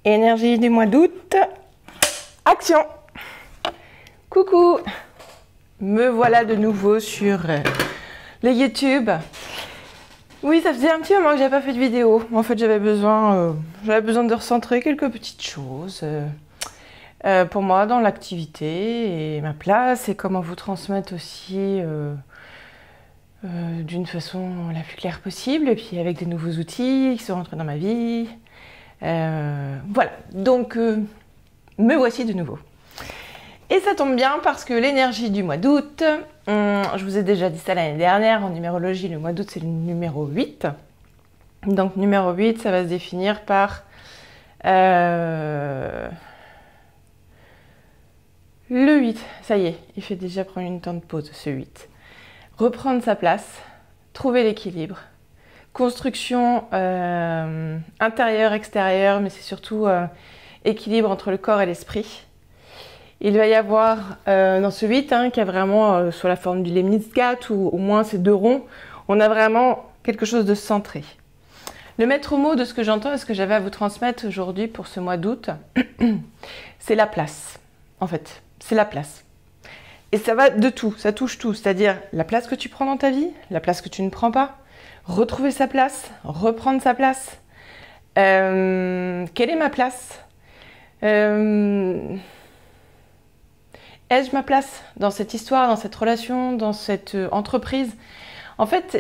Énergie du mois d'août. Action! Coucou! Me voilà de nouveau sur le YouTube. Oui, ça faisait un petit moment que j'avais pas fait de vidéo. En fait, j'avais besoin de recentrer quelques petites choses pour moi dans l'activité et ma place et comment vous transmettre aussi d'une façon la plus claire possible et puis avec des nouveaux outils qui sont rentrés dans ma vie. Voilà, donc me voici de nouveau. Et ça tombe bien parce que l'énergie du mois d'août, je vous ai déjà dit ça l'année dernière, en numérologie, le mois d'août c'est le numéro 8. Donc numéro 8, ça va se définir par le 8. Ça y est, il fait déjà prendre une temps de pause ce 8. Reprendre sa place, trouver l'équilibre. Construction intérieure-extérieure, mais c'est surtout équilibre entre le corps et l'esprit. Il va y avoir dans ce 8, qui est vraiment sur la forme du lemniscat, ou au moins ces deux ronds, on a vraiment quelque chose de centré. Le maître mot de ce que j'entends et ce que j'avais à vous transmettre aujourd'hui pour ce mois d'août, c'est la place. En fait, c'est la place. Et ça va de tout, ça touche tout, c'est-à-dire la place que tu prends dans ta vie, la place que tu ne prends pas, retrouver sa place, reprendre sa place. Quelle est ma place? Ai-je ma place dans cette histoire, dans cette relation, dans cette entreprise? En fait,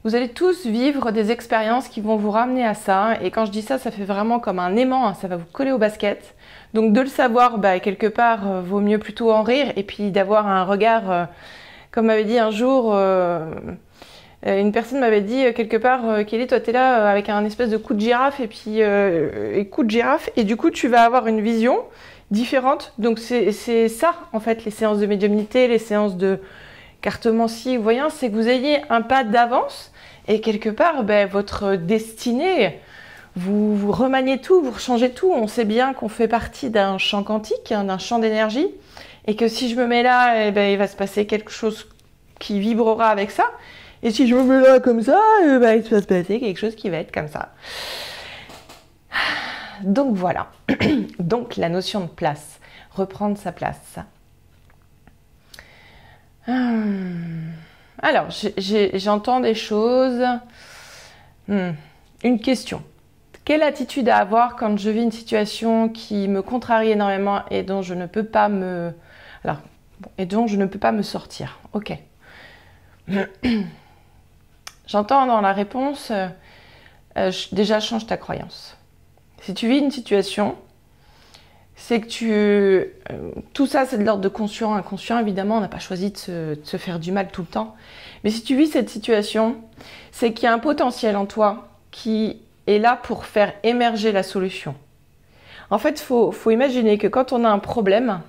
vous allez tous vivre des expériences qui vont vous ramener à ça. Et quand je dis ça, ça fait vraiment comme un aimant, ça va vous coller au basket. Donc de le savoir, quelque part, vaut mieux plutôt en rire. Et puis d'avoir un regard, comme m'avait dit un jour... une personne m'avait dit quelque part, Kelly, toi t'es là avec un espèce de cou de girafe et puis coup de girafe et du coup tu vas avoir une vision différente. Donc c'est ça en fait les séances de médiumnité, les séances de cartomancie, voyance, c'est que vous ayez un pas d'avance et quelque part votre destinée, vous remaniez tout, vous changez tout. On sait bien qu'on fait partie d'un champ quantique, d'un champ d'énergie et que si je me mets là, il va se passer quelque chose qui vibrera avec ça. Et si je me mets là comme ça, il va se passer quelque chose qui va être comme ça. Donc voilà. Donc la notion de place. Reprendre sa place. Alors, j'entends des choses. Une question. Quelle attitude à avoir quand je vis une situation qui me contrarie énormément et dont je ne peux pas me sortir? Ok. J'entends dans la réponse, déjà change ta croyance. Si tu vis une situation, c'est que tout ça c'est de l'ordre de conscient, inconscient, évidemment, on n'a pas choisi de se faire du mal tout le temps. Mais si tu vis cette situation, c'est qu'il y a un potentiel en toi qui est là pour faire émerger la solution. En fait, faut imaginer que quand on a un problème,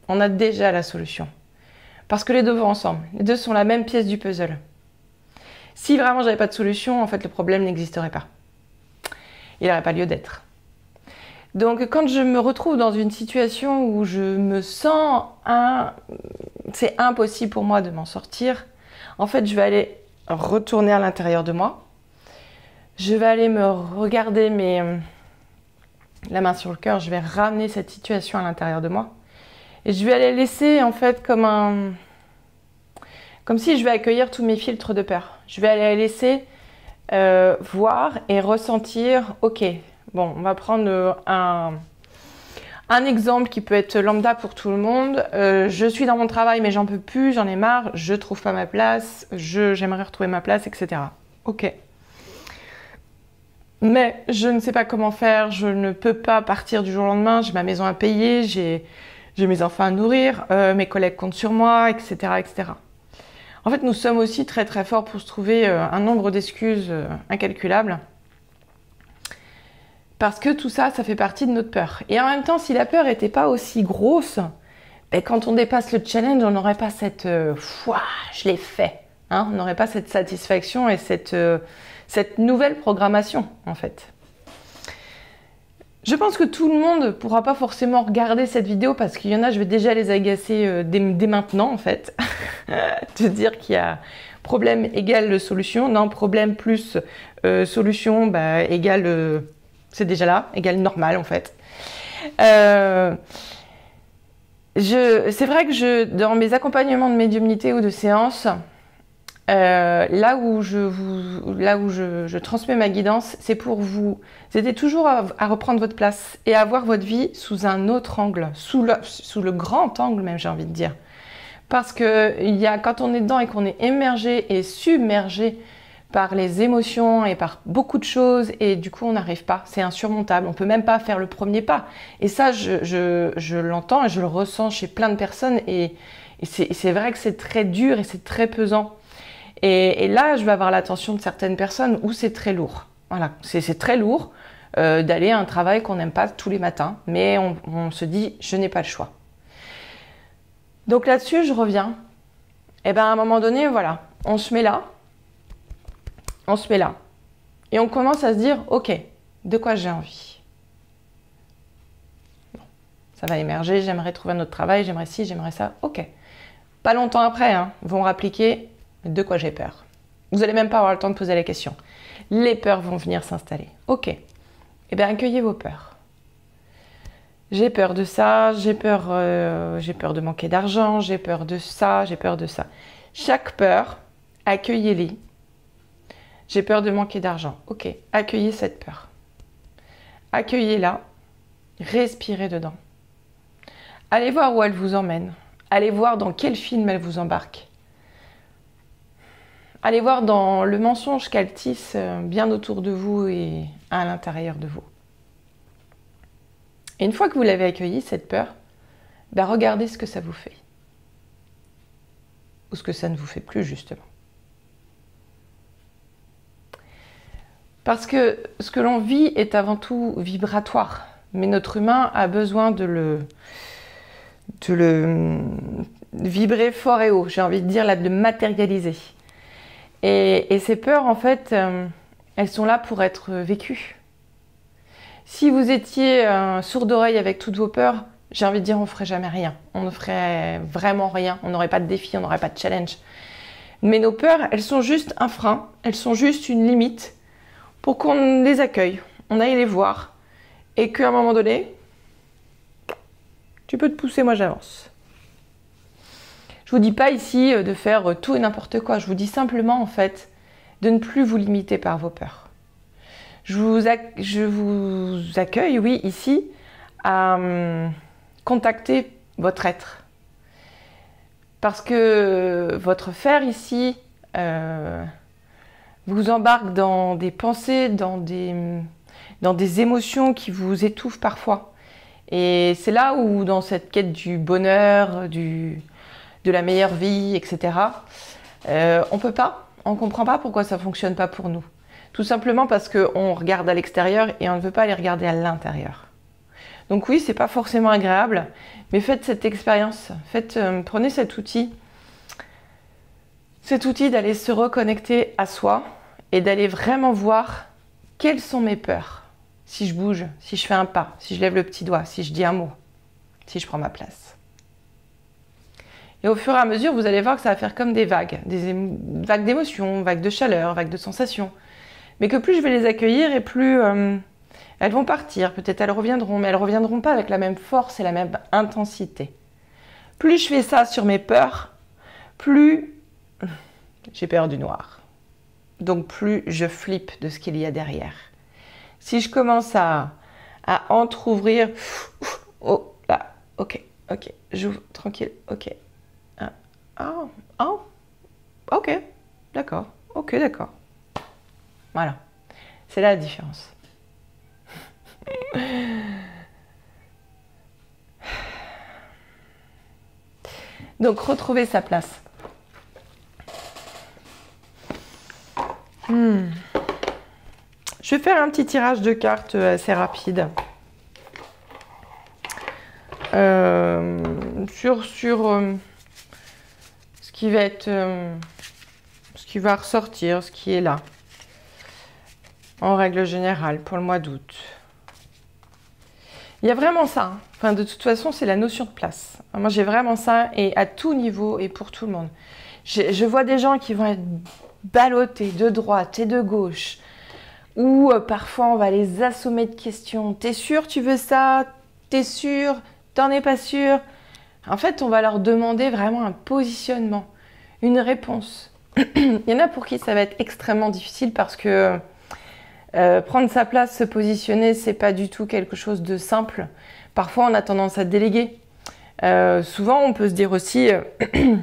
on a déjà la solution. Parce que les deux vont ensemble, les deux sont la même pièce du puzzle. Si vraiment j'avais pas de solution, en fait, le problème n'existerait pas. Il n'aurait pas lieu d'être. Donc, quand je me retrouve dans une situation où je me sens c'est impossible pour moi de m'en sortir, en fait, je vais aller retourner à l'intérieur de moi. Je vais aller me regarder la main sur le cœur. Je vais ramener cette situation à l'intérieur de moi. Et je vais aller laisser, en fait, comme si je vais accueillir tous mes filtres de peur. Je vais aller laisser voir et ressentir, ok, bon, on va prendre un exemple qui peut être lambda pour tout le monde. Je suis dans mon travail mais j'en peux plus, j'en ai marre, je trouve pas ma place, j'aimerais retrouver ma place, etc. Ok. Mais je ne sais pas comment faire, je ne peux pas partir du jour au lendemain, j'ai ma maison à payer, j'ai mes enfants à nourrir, mes collègues comptent sur moi, etc., etc. En fait, nous sommes aussi très très forts pour se trouver un nombre d'excuses incalculables. Parce que tout ça, ça fait partie de notre peur. Et en même temps, si la peur n'était pas aussi grosse, quand on dépasse le challenge, on n'aurait pas cette je l'ai fait. On n'aurait pas cette satisfaction et cette nouvelle programmation, en fait. Je pense que tout le monde ne pourra pas forcément regarder cette vidéo parce qu'il y en a, je vais déjà les agacer dès maintenant en fait. De dire qu'il y a problème égale solution. Non, problème plus solution égale C'est déjà là, égal normal en fait. C'est vrai que dans mes accompagnements de médiumnité ou de séance, là où je transmets ma guidance, c'est pour vous aider toujours à reprendre votre place et à voir votre vie sous un autre angle, sous le grand angle même, j'ai envie de dire. Parce que quand on est dedans et qu'on est immergé et submergé par les émotions et par beaucoup de choses, et du coup on n'arrive pas, c'est insurmontable, on peut même pas faire le premier pas. Et ça, je l'entends et je le ressens chez plein de personnes, et c'est vrai que c'est très dur et c'est très pesant. Et là, je vais avoir l'attention de certaines personnes où c'est très lourd. Voilà, c'est très lourd d'aller à un travail qu'on n'aime pas tous les matins, mais on se dit, je n'ai pas le choix. Donc là-dessus, je reviens. Et bien à un moment donné, voilà, on se met là. Et on commence à se dire, ok, de quoi j'ai envie? Bon, ça va émerger, j'aimerais trouver un autre travail, j'aimerais ci, j'aimerais ça, ok. Pas longtemps après, vont rappliquer de quoi j'ai peur. Vous n'allez même pas avoir le temps de poser la question. Les peurs vont venir s'installer. Ok, eh bien accueillez vos peurs. J'ai peur de ça, j'ai peur de manquer d'argent, j'ai peur de ça, j'ai peur de ça. Chaque peur, accueillez-les. J'ai peur de manquer d'argent. Ok, accueillez cette peur. Accueillez-la, respirez dedans. Allez voir où elle vous emmène. Allez voir dans quel film elle vous embarque. Allez voir dans le mensonge qu'elle tisse bien autour de vous et à l'intérieur de vous. Et une fois que vous l'avez accueillie, cette peur, regardez ce que ça vous fait. Ou ce que ça ne vous fait plus, justement. Parce que ce que l'on vit est avant tout vibratoire. Mais notre humain a besoin de le vibrer fort et haut. J'ai envie de dire, là, de le matérialiser. Et ces peurs, en fait, elles sont là pour être vécues. Si vous étiez sourd d'oreille avec toutes vos peurs, j'ai envie de dire, on ne ferait jamais rien. On ne ferait vraiment rien. On n'aurait pas de défi, on n'aurait pas de challenge. Mais nos peurs, elles sont juste un frein. Elles sont juste une limite pour qu'on les accueille, on aille les voir. Et qu'à un moment donné, tu peux te pousser, moi j'avance. Je vous dis pas ici de faire tout et n'importe quoi. Je vous dis simplement, en fait, de ne plus vous limiter par vos peurs. Je vous accueille, oui, ici, à contacter votre être. Parce que votre faire ici vous embarque dans des pensées, dans des émotions qui vous étouffent parfois. Et c'est là où, dans cette quête du bonheur, de la meilleure vie, etc., on peut pas, on comprend pas pourquoi ça fonctionne pas pour nous. Tout simplement parce qu'on regarde à l'extérieur et on ne veut pas aller regarder à l'intérieur. Donc oui, c'est pas forcément agréable, mais faites cette expérience, prenez cet outil d'aller se reconnecter à soi et d'aller vraiment voir quelles sont mes peurs. Si je bouge, si je fais un pas, si je lève le petit doigt, si je dis un mot, si je prends ma place. Et au fur et à mesure, vous allez voir que ça va faire comme des vagues d'émotions, vagues de chaleur, vagues de sensations. Mais que plus je vais les accueillir et plus elles vont partir. Peut-être elles reviendront, mais elles ne reviendront pas avec la même force et la même intensité. Plus je fais ça sur mes peurs, plus j'ai peur du noir. Donc plus je flippe de ce qu'il y a derrière. Si je commence à entrouvrir, oh là, ok, j'ouvre tranquille, ok. Ok, d'accord, Voilà, c'est là la différence. Donc retrouver sa place. Je vais faire un petit tirage de cartes assez rapide. Sur ce qui va être, ce qui va ressortir, ce qui est là, en règle générale, pour le mois d'août. Il y a vraiment ça. Enfin, de toute façon, c'est la notion de place. Moi, j'ai vraiment ça, et à tout niveau et pour tout le monde. Je vois des gens qui vont être ballottés de droite et de gauche, Ou parfois on va les assommer de questions. T'es sûr tu veux ça? T'es sûr? T'en es pas sûr? En fait, on va leur demander vraiment un positionnement, une réponse. Il y en a pour qui ça va être extrêmement difficile parce que prendre sa place, se positionner, c'est pas du tout quelque chose de simple. Parfois, on a tendance à déléguer. Souvent, on peut se dire aussi, je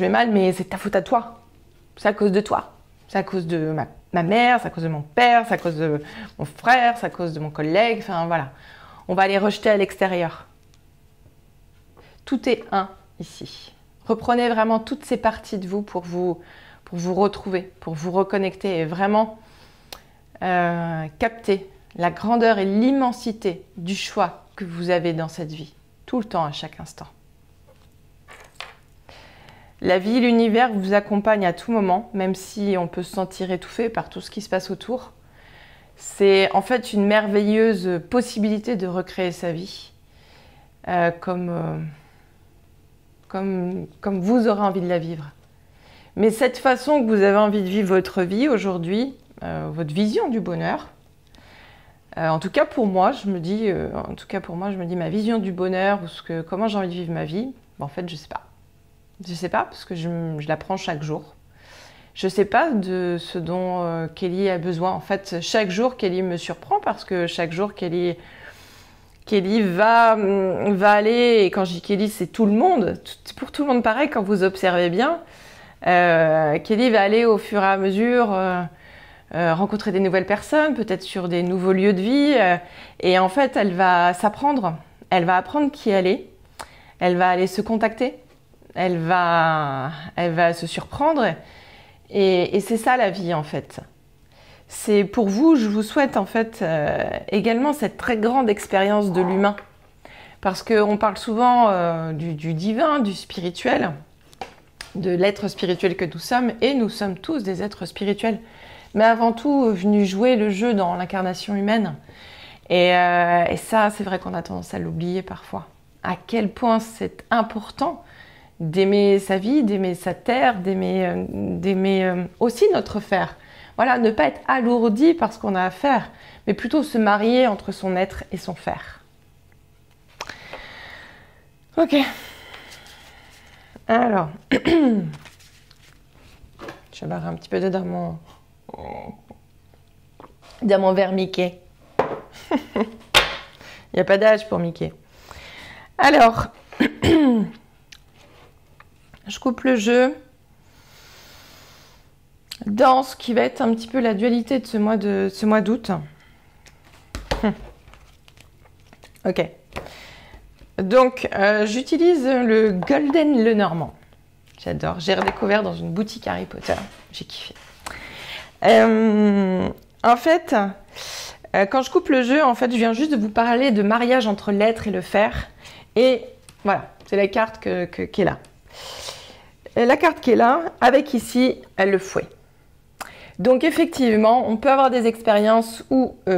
vais mal, mais c'est ta faute à toi. C'est à cause de toi. C'est à cause de ma mère, c'est à cause de mon père, c'est à cause de mon frère, c'est à cause de mon collègue. Enfin, voilà. On va les rejeter à l'extérieur. Tout est un ici. Reprenez vraiment toutes ces parties de vous pour vous retrouver, pour vous reconnecter et vraiment capter la grandeur et l'immensité du choix que vous avez dans cette vie, tout le temps, à chaque instant. La vie, l'univers vous accompagne à tout moment, même si on peut se sentir étouffé par tout ce qui se passe autour. C'est en fait une merveilleuse possibilité de recréer sa vie comme vous aurez envie de la vivre. Mais cette façon que vous avez envie de vivre votre vie aujourd'hui, votre vision du bonheur, en tout cas pour moi, je me dis ma vision du bonheur ou comment j'ai envie de vivre ma vie, en fait, je sais pas. Je sais pas parce que je l'apprends chaque jour. Je sais pas de ce dont Kelly a besoin. En fait, chaque jour, Kelly me surprend parce que chaque jour, Kelly va aller, et quand je dis Kelly, c'est tout le monde, c'est pour tout le monde pareil quand vous observez bien. Kelly va aller au fur et à mesure rencontrer des nouvelles personnes, peut-être sur des nouveaux lieux de vie, et en fait, elle va s'apprendre, elle va apprendre qui elle est, elle va aller se contacter, elle va se surprendre, et c'est ça la vie en fait. C'est pour vous, je vous souhaite en fait également cette très grande expérience de l'humain. Parce qu'on parle souvent du divin, du spirituel, de l'être spirituel que nous sommes, et nous sommes tous des êtres spirituels. Mais avant tout, venus jouer le jeu dans l'incarnation humaine. Et ça, c'est vrai qu'on a tendance à l'oublier parfois. À quel point c'est important d'aimer sa vie, d'aimer sa terre, d'aimer aussi notre faire. Voilà, ne pas être alourdi par ce qu'on a à faire, mais plutôt se marier entre son être et son faire. Ok. Alors, je vais barrer un petit peu d'eau dans mon verre Mickey. Il n'y a pas d'âge pour Mickey. Alors, je coupe le jeu dans ce qui va être un petit peu la dualité de ce mois d'août. Ok. Donc, j'utilise le Golden Lenormand. J'adore. J'ai redécouvert dans une boutique Harry Potter. J'ai kiffé. En fait, quand je coupe le jeu, en fait, je viens juste de vous parler de mariage entre l'être et le faire. Et voilà, c'est la carte qui est là. La carte qui est là, avec ici, le fouet. Donc effectivement, on peut avoir des expériences où ça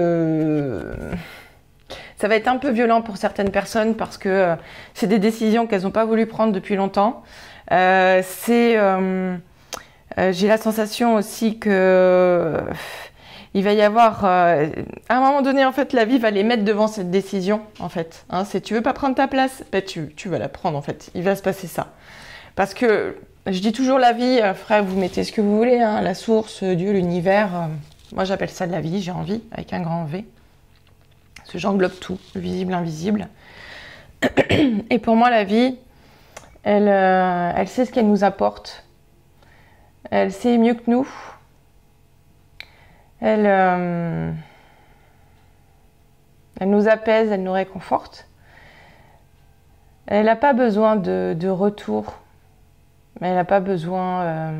va être un peu violent pour certaines personnes parce que c'est des décisions qu'elles n'ont pas voulu prendre depuis longtemps. J'ai la sensation aussi que il va y avoir, à un moment donné, en fait, la vie va les mettre devant cette décision, en fait. Hein, c'est tu veux pas prendre ta place, ben, tu vas la prendre, en fait. Il va se passer ça. Parce que je dis toujours la vie, frère, vous mettez ce que vous voulez, hein, la source, Dieu, l'univers. Moi, j'appelle ça de la vie, j'ai envie, avec un grand V. Parce que j'englobe tout, le visible, l'invisible. Et pour moi, la vie, elle sait ce qu'elle nous apporte. Elle sait mieux que nous. Elle nous apaise, elle nous réconforte. Elle n'a pas besoin de retour. Elle n'a pas besoin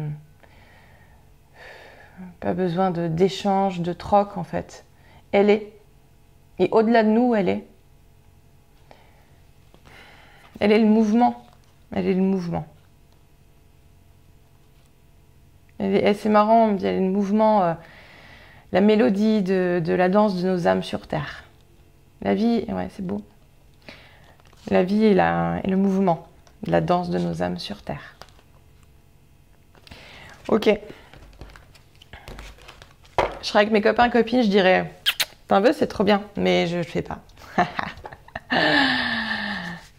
d'échange, de troc en fait. Elle est. Et au-delà de nous, elle est. Elle est le mouvement. Elle est le mouvement. C'est marrant, on me dit, elle est le mouvement, la mélodie de la danse de nos âmes sur Terre. La vie, ouais, c'est beau. La vie est le mouvement de la danse de nos âmes sur Terre. Ok. Je serais avec mes copains, copines, je dirais, t'en veux, c'est trop bien, mais je le fais pas.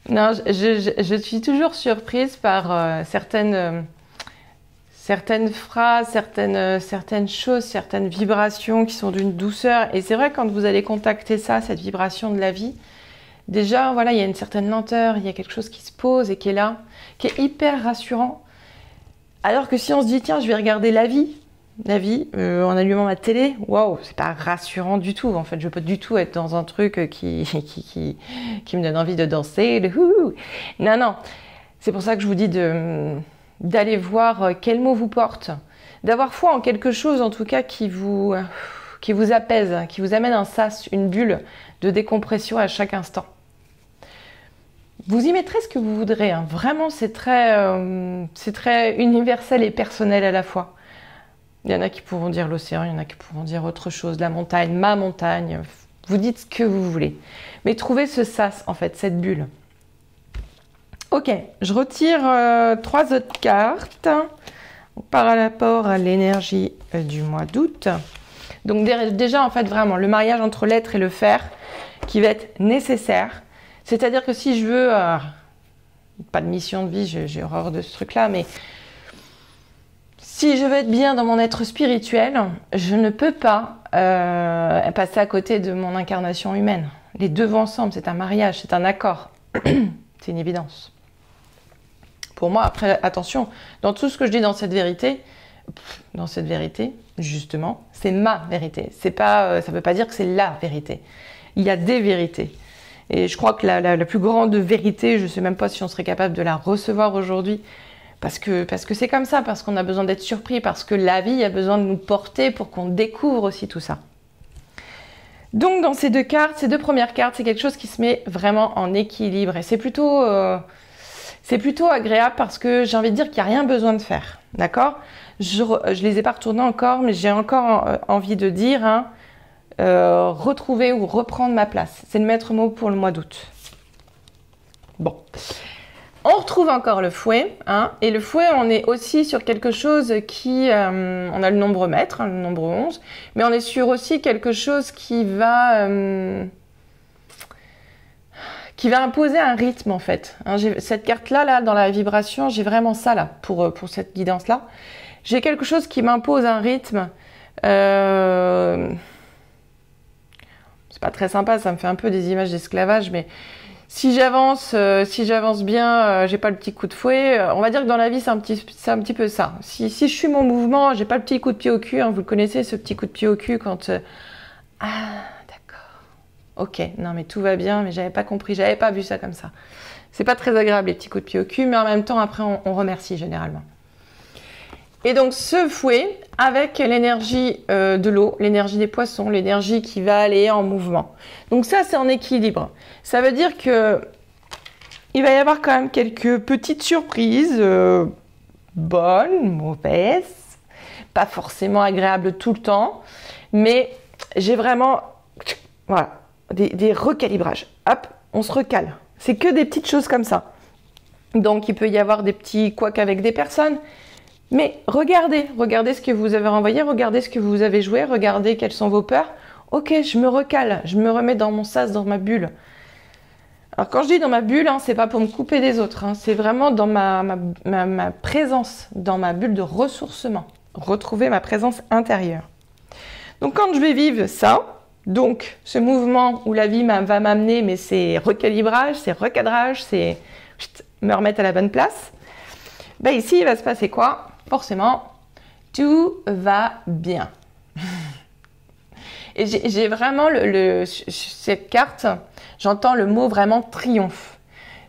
Non, je suis toujours surprise par certaines phrases, certaines choses, certaines vibrations qui sont d'une douceur. Et c'est vrai, quand vous allez contacter ça, cette vibration de la vie, déjà, voilà, il y a une certaine lenteur, il y a quelque chose qui se pose et qui est là, qui est hyper rassurant. Alors que si on se dit, tiens, je vais regarder la vie en allumant ma télé, waouh, c'est pas rassurant du tout. En fait, je peux pas du tout être dans un truc qui me donne envie de danser, de houhou. Non, non. C'est pour ça que je vous dis d'aller voir quel mot vous porte, d'avoir foi en quelque chose en tout cas qui vous apaise, qui vous amène un sas, une bulle de décompression à chaque instant. Vous y mettrez ce que vous voudrez, hein. Vraiment c'est très universel et personnel à la fois. Il y en a qui pourront dire l'océan, il y en a qui pourront dire autre chose, la montagne, ma montagne, vous dites ce que vous voulez. Mais trouvez ce sas en fait, cette bulle. Ok, je retire 3 autres cartes par rapport à l'énergie du mois d'août. Donc déjà, en fait, vraiment, le mariage entre l'être et le faire qui va être nécessaire. C'est-à-dire que si je veux, pas de mission de vie, j'ai horreur de ce truc-là, mais si je veux être bien dans mon être spirituel, je ne peux pas passer à côté de mon incarnation humaine. Les deux vont ensemble, c'est un mariage, c'est un accord. C'est une évidence. Pour moi, après, attention, dans tout ce que je dis dans cette vérité, justement, c'est ma vérité. C'est pas, ça ne veut pas dire que c'est la vérité. Il y a des vérités. Et je crois que la plus grande vérité, je ne sais même pas si on serait capable de la recevoir aujourd'hui, parce que c'est comme ça, parce qu'on a besoin d'être surpris, parce que la vie a besoin de nous porter pour qu'on découvre aussi tout ça. Donc dans ces deux cartes, ces deux premières cartes, c'est quelque chose qui se met vraiment en équilibre. Et c'est plutôt agréable parce que j'ai envie de dire qu'il n'y a rien besoin de faire. D'accord ? Je les ai pas retournées encore, mais j'ai encore envie de dire retrouver ou reprendre ma place. C'est le maître mot pour le mois d'août. Bon. On retrouve encore le fouet, hein, et le fouet, on est aussi sur quelque chose qui... on a le nombre maître, hein, le nombre 11, mais on est sur aussi quelque chose qui va imposer un rythme, en fait. Hein, cette carte-là, là, dans la vibration, j'ai vraiment ça, là, pour cette guidance-là. J'ai quelque chose qui m'impose un rythme. C'est pas très sympa, ça me fait un peu des images d'esclavage, mais... Si j'avance bien, j'ai pas le petit coup de fouet. On va dire que dans la vie, c'est un petit peu ça. Si je suis mon mouvement, j'ai pas le petit coup de pied au cul. Hein, vous le connaissez, ce petit coup de pied au cul quand... Ah, d'accord. Ok, non mais tout va bien, mais j'avais pas compris, j'avais pas vu ça comme ça. C'est pas très agréable les petits coups de pied au cul, mais en même temps, après, on remercie généralement. Et donc ce fouet, avec l'énergie de l'eau, l'énergie des poissons, l'énergie qui va aller en mouvement. Donc ça, c'est en équilibre. Ça veut dire que il va y avoir quand même quelques petites surprises, bonnes, mauvaises, pas forcément agréables tout le temps, mais j'ai vraiment, voilà, des recalibrages. Hop, on se recale. C'est que des petites choses comme ça. Donc il peut y avoir des petits couacs avec des personnes. Mais regardez ce que vous avez renvoyé, regardez ce que vous avez joué, regardez quelles sont vos peurs. Ok, je me recale, je me remets dans mon sas, dans ma bulle. Alors quand je dis dans ma bulle, hein, c'est pas pour me couper des autres, hein, c'est vraiment dans ma présence, dans ma bulle de ressourcement. Retrouver ma présence intérieure. Donc quand je vais vivre ça, donc ce mouvement où la vie va m'amener, mais c'est recalibrage, c'est recadrage, c'est me remettre à la bonne place. Ben ici, il va se passer quoi ? Forcément, tout va bien. Et j'ai vraiment cette carte, j'entends le mot vraiment triomphe.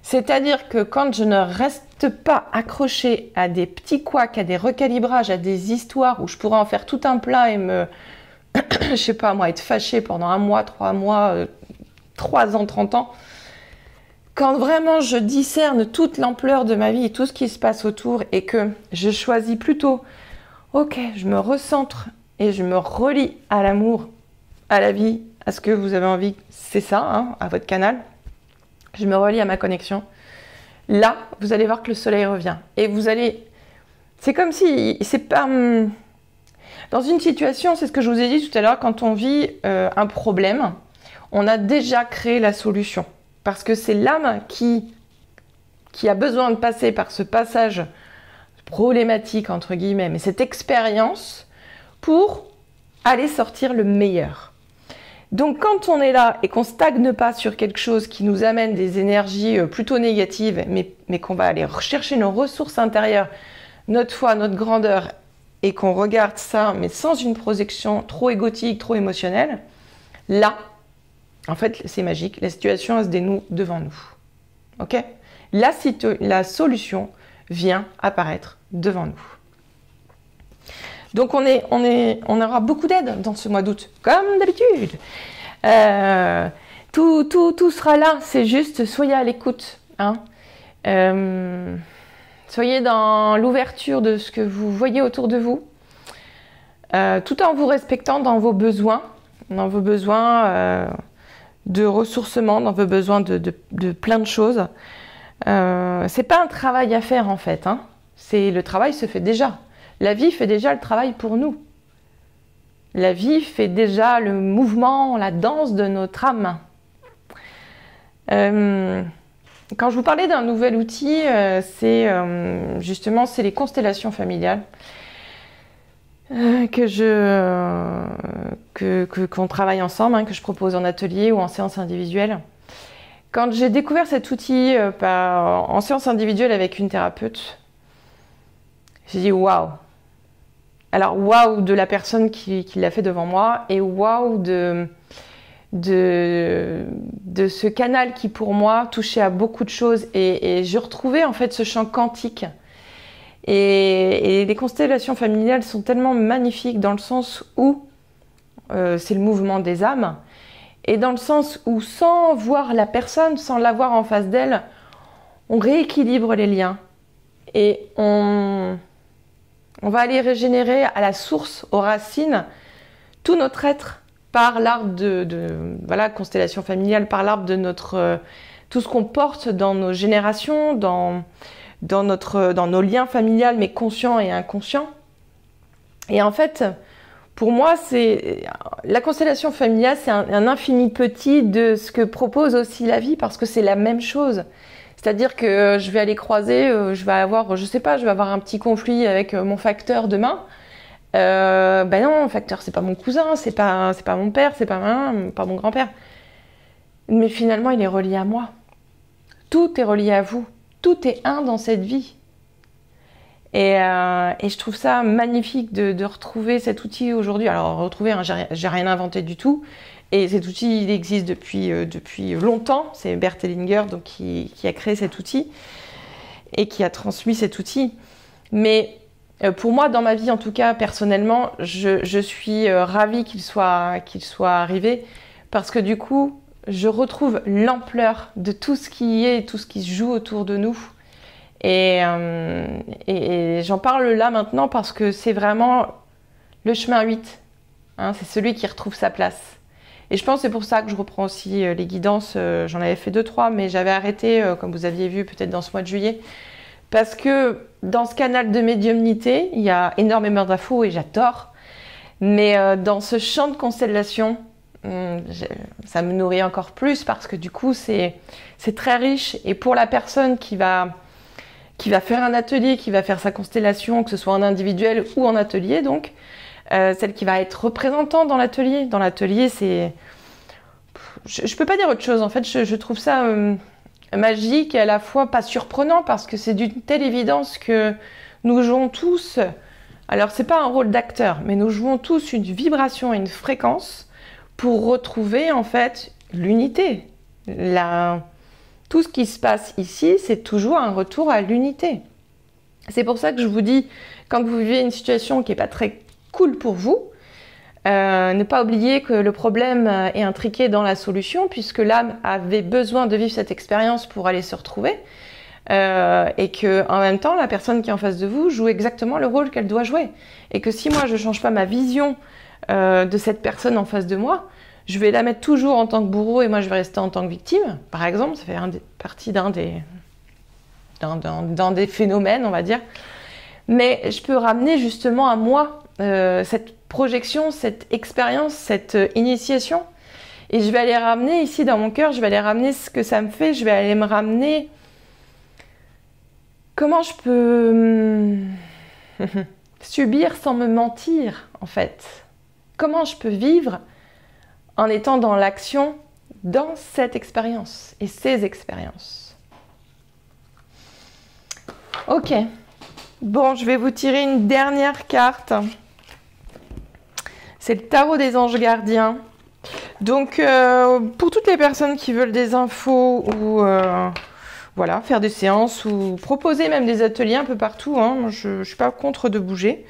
C'est-à-dire que quand je ne reste pas accrochée à des petits couacs, à des recalibrages, à des histoires où je pourrais en faire tout un plat et je sais pas moi, être fâchée pendant 1 mois, 3 mois, 3 ans, 30 ans, quand vraiment je discerne toute l'ampleur de ma vie et tout ce qui se passe autour et que je choisis plutôt, ok, je me recentre et je me relie à l'amour, à la vie, à ce que vous avez envie, c'est ça, hein, à votre canal, je me relie à ma connexion. Là, vous allez voir que le soleil revient et vous allez c'est comme si c'est pas dans une situation, c'est ce que je vous ai dit tout à l'heure, quand on vit un problème, on a déjà créé la solution. Parce que c'est l'âme qui a besoin de passer par ce passage problématique, entre guillemets, mais cette expérience pour aller sortir le meilleur. Donc quand on est là et qu'on ne stagne pas sur quelque chose qui nous amène des énergies plutôt négatives, mais qu'on va aller rechercher nos ressources intérieures, notre foi, notre grandeur, et qu'on regarde ça, mais sans une projection trop égotique, trop émotionnelle, là, en fait, c'est magique, la situation elle se dénoue devant nous. Ok ? La solution vient apparaître devant nous. Donc on aura beaucoup d'aide dans ce mois d'août, comme d'habitude. Tout sera là, c'est juste soyez à l'écoute. Hein. Soyez dans l'ouverture de ce que vous voyez autour de vous, tout en vous respectant dans vos besoins de ressourcement, dans vos besoins de plein de choses. C'est pas un travail à faire en fait, hein. Le travail se fait déjà. La vie fait déjà le travail pour nous. La vie fait déjà le mouvement, la danse de notre âme. Quand je vous parlais d'un nouvel outil, c'est les constellations familiales qu'on travaille ensemble, hein, que je propose en atelier ou en séance individuelle. Quand j'ai découvert cet outil en séance individuelle avec une thérapeute, j'ai dit waouh. Alors waouh de la personne qui l'a fait devant moi et waouh de ce canal qui pour moi touchait à beaucoup de choses et je retrouvais en fait ce champ quantique. Et les constellations familiales sont tellement magnifiques dans le sens où c'est le mouvement des âmes et dans le sens où sans voir la personne, sans l'avoir en face d'elle, on rééquilibre les liens et on va aller régénérer à la source, aux racines, tout notre être par l'arbre voilà, constellation familiale, par l'arbre de tout ce qu'on porte dans nos générations, dans nos liens familiales, mais conscients et inconscients. Et en fait, pour moi, la constellation familiale, c'est un infini petit de ce que propose aussi la vie, parce que c'est la même chose. C'est-à-dire que je vais aller croiser, je vais avoir un petit conflit avec mon facteur demain. Ben non, mon facteur, c'est pas mon cousin, c'est pas mon père, c'est pas mon grand-père. Mais finalement, il est relié à moi. Tout est relié à vous. Tout est un dans cette vie. Et je trouve ça magnifique de retrouver cet outil aujourd'hui. Alors, retrouver, hein, j'ai rien inventé du tout. Et cet outil, il existe depuis longtemps. C'est Bert Hellinger donc, qui a créé cet outil et qui a transmis cet outil. Mais pour moi, dans ma vie, en tout cas, personnellement, je suis ravie qu'il soit arrivé parce que du coup, je retrouve l'ampleur de tout ce qui est, tout ce qui se joue autour de nous. Et j'en parle là maintenant parce que c'est vraiment le chemin 8. Hein, c'est celui qui retrouve sa place. Et je pense que c'est pour ça que je reprends aussi les guidances. J'en avais fait 2-3, mais j'avais arrêté, comme vous aviez vu peut-être dans ce mois de juillet. Parce que dans ce canal de médiumnité, il y a énormément d'infos et j'adore. Mais dans ce champ de constellation, ça me nourrit encore plus parce que du coup, c'est très riche. Et pour la personne qui va faire un atelier, qui va faire sa constellation, que ce soit en individuel ou en atelier, donc, celle qui va être représentante dans l'atelier. Dans l'atelier, c'est... Je peux pas dire autre chose. En fait, je trouve ça magique et à la fois pas surprenant parce que c'est d'une telle évidence que nous jouons tous... Alors, c'est pas un rôle d'acteur, mais nous jouons tous une vibration et une fréquence pour retrouver, en fait, l'unité. Tout ce qui se passe ici, c'est toujours un retour à l'unité. C'est pour ça que je vous dis, quand vous vivez une situation qui n'est pas très cool pour vous, ne pas oublier que le problème est intriqué dans la solution, puisque l'âme avait besoin de vivre cette expérience pour aller se retrouver, et que en même temps, la personne qui est en face de vous joue exactement le rôle qu'elle doit jouer. Et que si moi, je ne change pas ma vision de cette personne en face de moi, je vais la mettre toujours en tant que bourreau et moi je vais rester en tant que victime, par exemple. Ça fait partie d'un des phénomènes, on va dire. Mais je peux ramener justement à moi cette projection, cette expérience, cette initiation. Et je vais aller ramener ici dans mon cœur, je vais aller ramener ce que ça me fait, je vais aller me ramener comment je peux subir sans me mentir en fait. Comment je peux vivre en étant dans l'action, dans cette expérience et ces expériences. Ok, bon, je vais vous tirer une dernière carte. C'est le tarot des anges gardiens. Donc, pour toutes les personnes qui veulent des infos ou voilà, faire des séances ou proposer même des ateliers un peu partout, hein, je ne suis pas contre de bouger.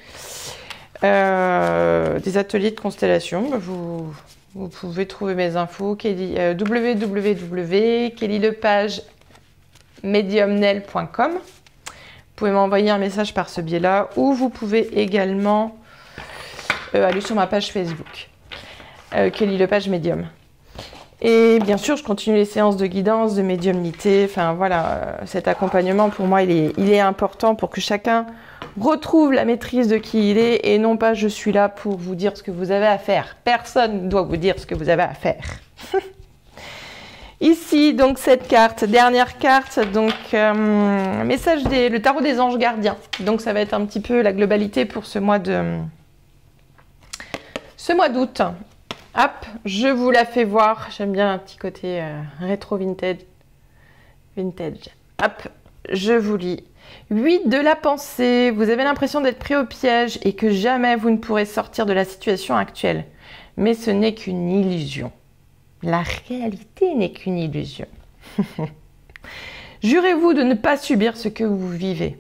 Des ateliers de constellation, vous pouvez trouver mes infos www.kellylepage.mediumnel.com. Vous pouvez m'envoyer un message par ce biais-là ou vous pouvez également aller sur ma page Facebook. Kelly Lepage Médium. Et bien sûr, je continue les séances de guidance, de médiumnité. Enfin voilà, cet accompagnement pour moi, il est important pour que chacun retrouve la maîtrise de qui il est et non pas je suis là pour vous dire ce que vous avez à faire. Personne ne doit vous dire ce que vous avez à faire. Ici, donc cette carte, dernière carte, donc message le tarot des anges gardiens. Donc ça va être un petit peu la globalité pour ce mois d'août. Hop, je vous la fais voir. J'aime bien un petit côté rétro vintage. Hop, je vous lis. 8 de la pensée. Vous avez l'impression d'être pris au piège et que jamais vous ne pourrez sortir de la situation actuelle. Mais ce n'est qu'une illusion. La réalité n'est qu'une illusion. Jurez-vous de ne pas subir ce que vous vivez.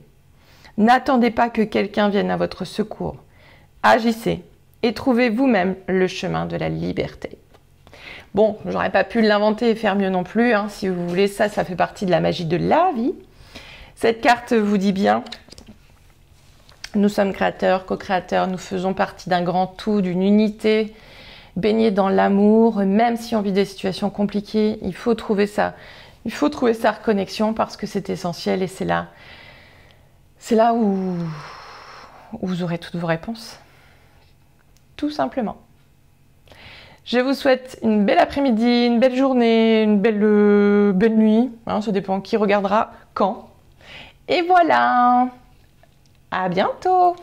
N'attendez pas que quelqu'un vienne à votre secours. Agissez et trouvez vous-même le chemin de la liberté. Bon, j'aurais pas pu l'inventer et faire mieux non plus. Hein. Si vous voulez, ça fait partie de la magie de la vie. Cette carte vous dit bien, nous sommes créateurs, co-créateurs, nous faisons partie d'un grand tout, d'une unité, baignée dans l'amour. Même si on vit des situations compliquées, il faut trouver ça. Il faut trouver sa reconnexion parce que c'est essentiel et c'est là où vous aurez toutes vos réponses. Tout simplement. Je vous souhaite une belle après-midi, une belle journée, une belle nuit. Hein, ça dépend qui regardera quand. Et voilà. À bientôt.